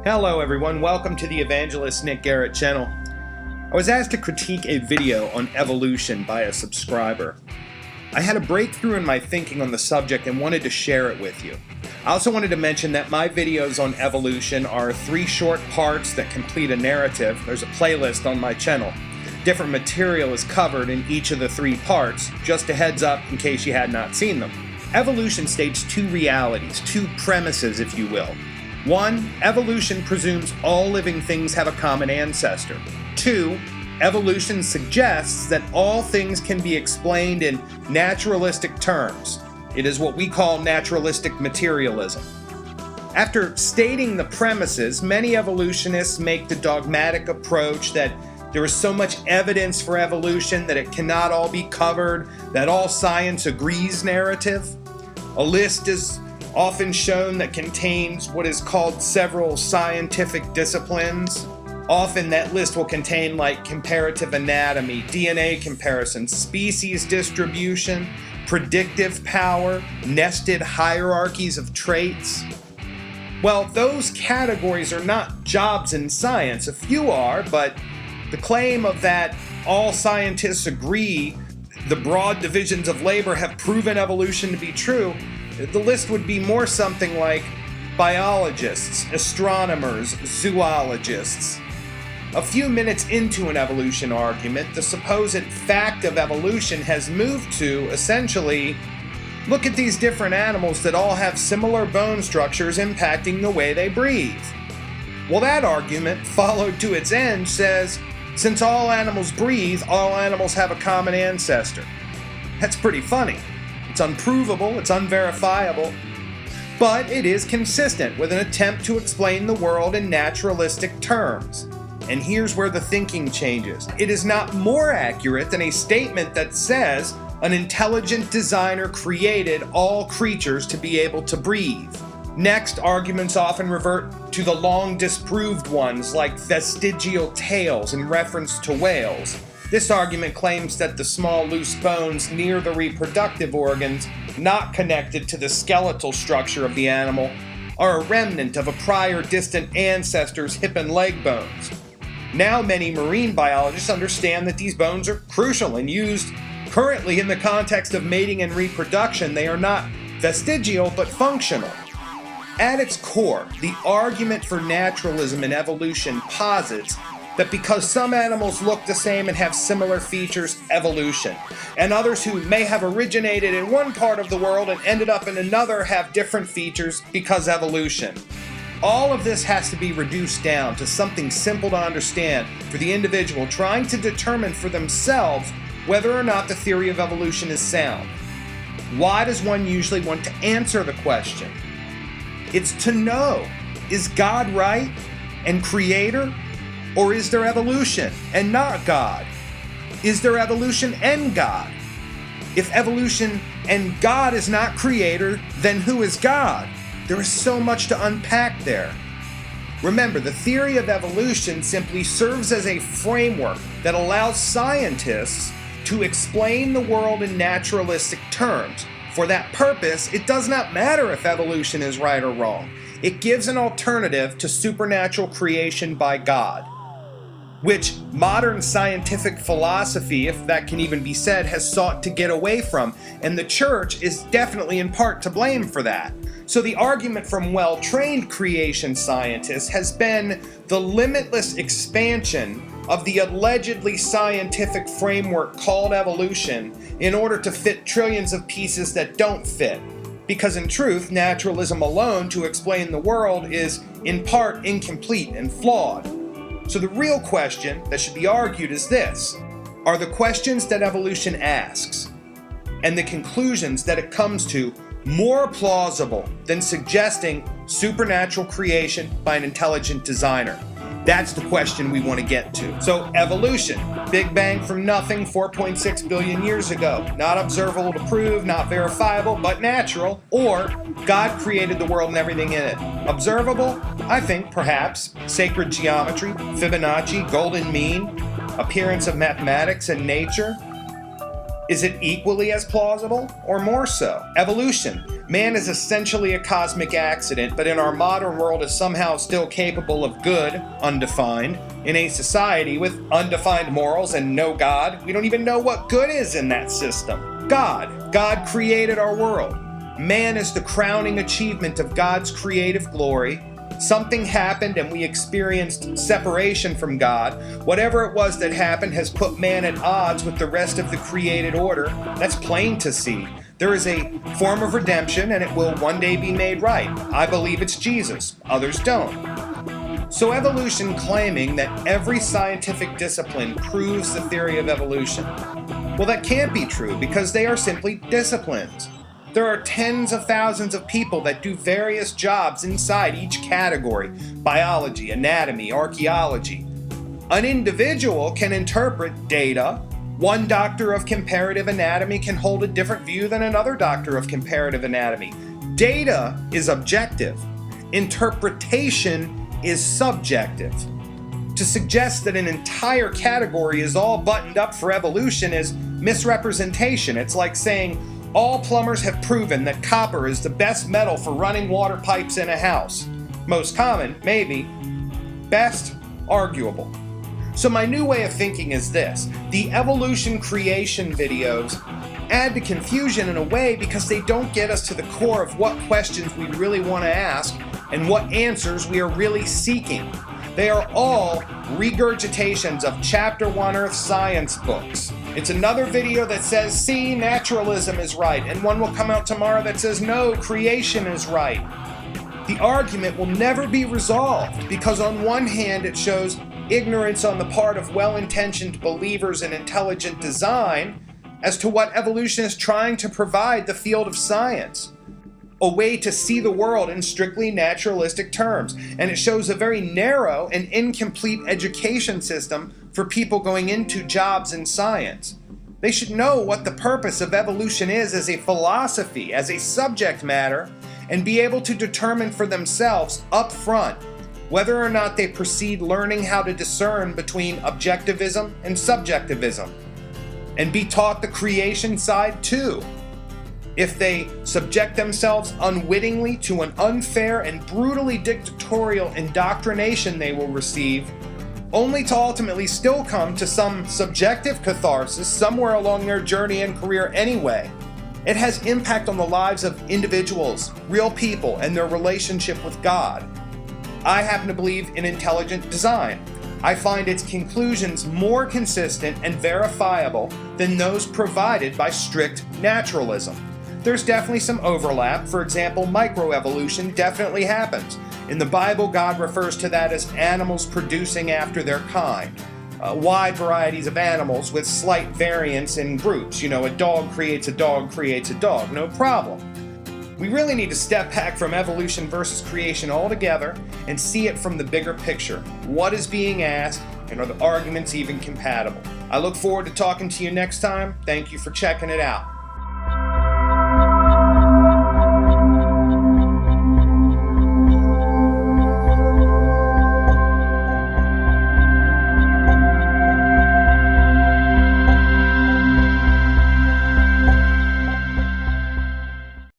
Hello everyone, welcome to the Evangelist Garrett channel. I was asked to critique a video on evolution by a subscriber. I had a breakthrough in my thinking on the subject and wanted to share it with you. I also wanted to mention that my videos on evolution are 3 short parts that complete a narrative. There's a playlist on my channel. Different material is covered in each of the 3 parts, just a heads up in case you had not seen them. Evolution states 2 realities, 2 premises if you will. 1. Evolution presumes all living things have a common ancestor. 2. Evolution suggests that all things can be explained in naturalistic terms. It is what we call naturalistic materialism. After stating the premises, many evolutionists make the dogmatic approach that there is so much evidence for evolution that it cannot all be covered, that all science agrees narrative. A list is often shown that contains what is called several scientific disciplines. Often that list will contain like comparative anatomy, DNA comparisons, species distribution, predictive power, nested hierarchies of traits. Well, those categories are not jobs in science. A few are, but the claim of that all scientists agree the broad divisions of labor have proven evolution to be true, the list would be more something like biologists, astronomers, zoologists. A few minutes into an evolution argument, the supposed fact of evolution has moved to, essentially, look at these different animals that all have similar bone structures impacting the way they breathe. Well, that argument, followed to its end, says, since all animals breathe, all animals have a common ancestor. That's pretty funny. It's unprovable, it's unverifiable, but it is consistent with an attempt to explain the world in naturalistic terms. And here's where the thinking changes. It is not more accurate than a statement that says an intelligent designer created all creatures to be able to breathe. Next, arguments often revert to the long disproved ones like vestigial tails in reference to whales. This argument claims that the small loose bones near the reproductive organs, not connected to the skeletal structure of the animal, are a remnant of a prior distant ancestor's hip and leg bones. Now many marine biologists understand that these bones are crucial and used currently in the context of mating and reproduction. They are not vestigial but functional. At its core, the argument for naturalism and evolution posits that because some animals look the same and have similar features, evolution, and others who may have originated in one part of the world and ended up in another have different features because evolution. All of this has to be reduced down to something simple to understand for the individual trying to determine for themselves whether or not the theory of evolution is sound. Why does one usually want to answer the question? It's to know, is God right and creator? Or is there evolution and not God? Is there evolution and God? If evolution and God is not creator, then who is God? There is so much to unpack there. Remember, the theory of evolution simply serves as a framework that allows scientists to explain the world in naturalistic terms. For that purpose, it does not matter if evolution is right or wrong. It gives an alternative to supernatural creation by God, which modern scientific philosophy, if that can even be said, has sought to get away from, and the church is definitely in part to blame for that. So the argument from well-trained creation scientists has been the limitless expansion of the allegedly scientific framework called evolution in order to fit trillions of pieces that don't fit. Because in truth, naturalism alone to explain the world is in part incomplete and flawed. So the real question that should be argued is this: are the questions that evolution asks and the conclusions that it comes to more plausible than suggesting supernatural creation by an intelligent designer? That's the question we want to get to. So evolution, Big Bang from nothing 4.6 billion years ago. Not observable to prove, not verifiable, but natural. Or God created the world and everything in it. Observable? I think perhaps sacred geometry, Fibonacci, golden mean, appearance of mathematics and nature. Is it equally as plausible, or more so? Evolution. Man is essentially a cosmic accident, but in our modern world is somehow still capable of good, undefined. In a society with undefined morals and no God, we don't even know what good is in that system. God. God created our world. Man is the crowning achievement of God's creative glory. Something happened and we experienced separation from God. Whatever it was that happened has put man at odds with the rest of the created order. That's plain to see. There is a form of redemption and it will one day be made right. I believe it's Jesus. Others don't. So evolution claiming that every scientific discipline proves the theory of evolution. Well, that can't be true because they are simply disciplines. There are tens of thousands of people that do various jobs inside each category: biology, anatomy, archaeology. An individual can interpret data. One doctor of comparative anatomy can hold a different view than another doctor of comparative anatomy. Data is objective. Interpretation is subjective. To suggest that an entire category is all buttoned up for evolution is misrepresentation. It's like saying, all plumbers have proven that copper is the best metal for running water pipes in a house. Most common, maybe. Best, arguable. So my new way of thinking is this: the evolution creation videos add to confusion in a way because they don't get us to the core of what questions we really want to ask and what answers we are really seeking. They are all regurgitations of Chapter 1 Earth science books. It's another video that says, see, naturalism is right, and one will come out tomorrow that says, no, creation is right. The argument will never be resolved because on one hand it shows ignorance on the part of well-intentioned believers in intelligent design as to what evolution is trying to provide the field of science. A way to see the world in strictly naturalistic terms, and it shows a very narrow and incomplete education system for people going into jobs in science. They should know what the purpose of evolution is as a philosophy, as a subject matter, and be able to determine for themselves up front whether or not they proceed learning how to discern between objectivism and subjectivism, and be taught the creation side too. If they subject themselves unwittingly to an unfair and brutally dictatorial indoctrination they will receive, only to ultimately still come to some subjective catharsis somewhere along their journey and career anyway. It has impact on the lives of individuals, real people, and their relationship with God. I happen to believe in intelligent design. I find its conclusions more consistent and verifiable than those provided by strict naturalism. There's definitely some overlap. For example, microevolution definitely happens. In the Bible, God refers to that as animals producing after their kind. Wide varieties of animals with slight variance in groups. You know, a dog creates a dog creates a dog. No problem. We really need to step back from evolution versus creation altogether and see it from the bigger picture. What is being asked, and are the arguments even compatible? I look forward to talking to you next time. Thank you for checking it out.